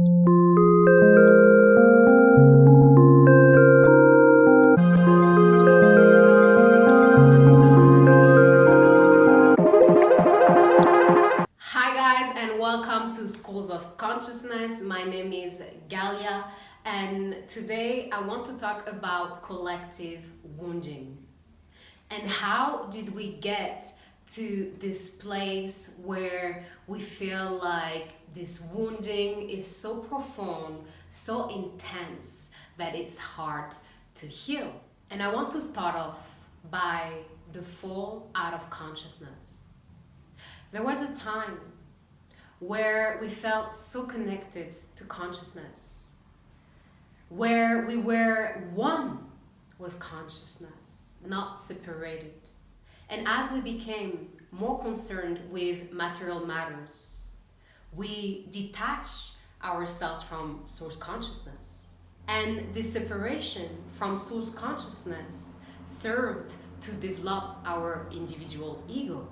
Hi guys, and welcome to Schools of Consciousness. My name is Galia, and today I want to talk about collective wounding. And how did we get to this place where we feel like this wounding is so profound, so intense that it's hard to heal? And I want to start off by the fall out of consciousness. There was a time where we felt so connected to consciousness, where we were one with consciousness, not separated. And as we became more concerned with material matters, we detached ourselves from source consciousness. And this separation from source consciousness served to develop our individual ego.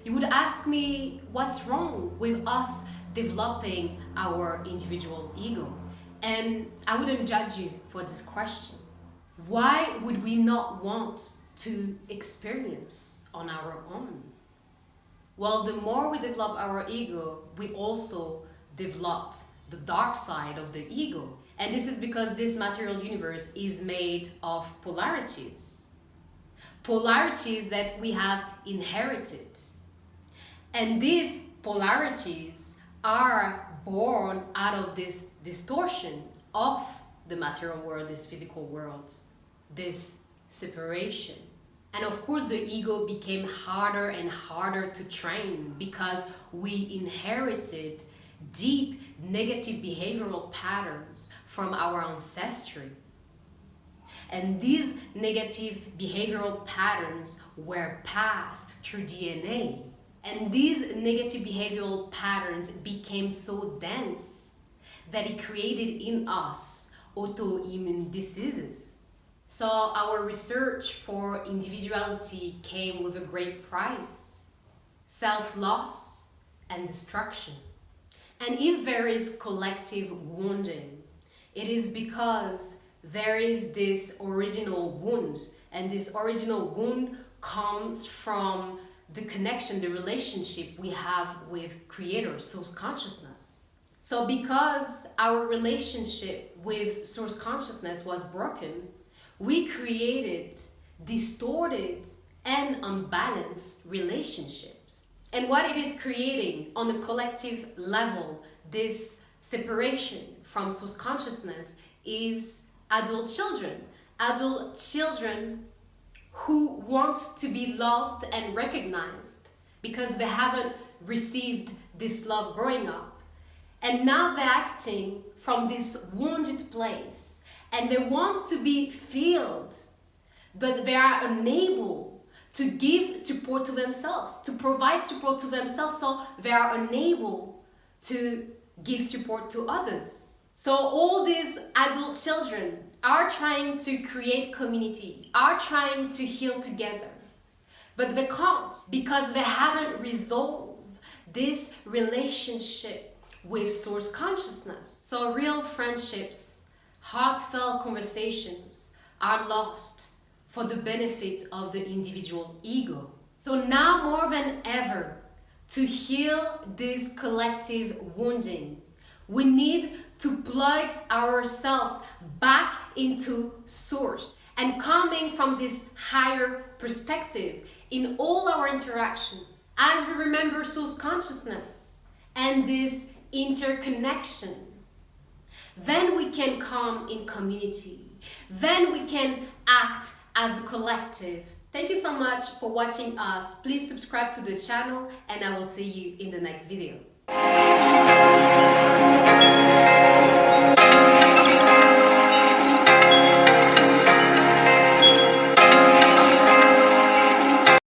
You would ask me, what's wrong with us developing our individual ego? And I wouldn't judge you for this question. Why would we not want to experience on our own? Well, the more we develop our ego, we also developed the dark side of the ego. And this is because this material universe is made of polarities. Polarities that we have inherited. And these polarities are born out of this distortion of the material world, this physical world, this separation. And of course, the ego became harder and harder to train because we inherited deep negative behavioral patterns from our ancestry. And these negative behavioral patterns were passed through DNA. And these negative behavioral patterns became so dense that it created in us autoimmune diseases. So our research for individuality came with a great price: self-loss and destruction. And if there is collective wounding, it is because there is this original wound, and this original wound comes from the connection, the relationship we have with Creator, Source Consciousness. So because our relationship with Source Consciousness was broken, we created distorted and unbalanced relationships. And what it is creating on a collective level, this separation from Source Consciousness, is adult children. Adult children who want to be loved and recognized because they haven't received this love growing up. And now they're acting from this wounded place and they want to be filled, but they are unable to give support to themselves, to provide support to themselves, so they are unable to give support to others. So all these adult children are trying to create community, are trying to heal together, but they can't because they haven't resolved this relationship with Source Consciousness. So real friendships, heartfelt conversations are lost for the benefit of the individual ego. So now more than ever, to heal this collective wounding, we need to plug ourselves back into Source and coming from this higher perspective in all our interactions. As we remember Source Consciousness and this interconnection, then we can come in community. Then we can act as a collective. Thank you so much for watching us. Please subscribe to the channel and I will see you in the next video.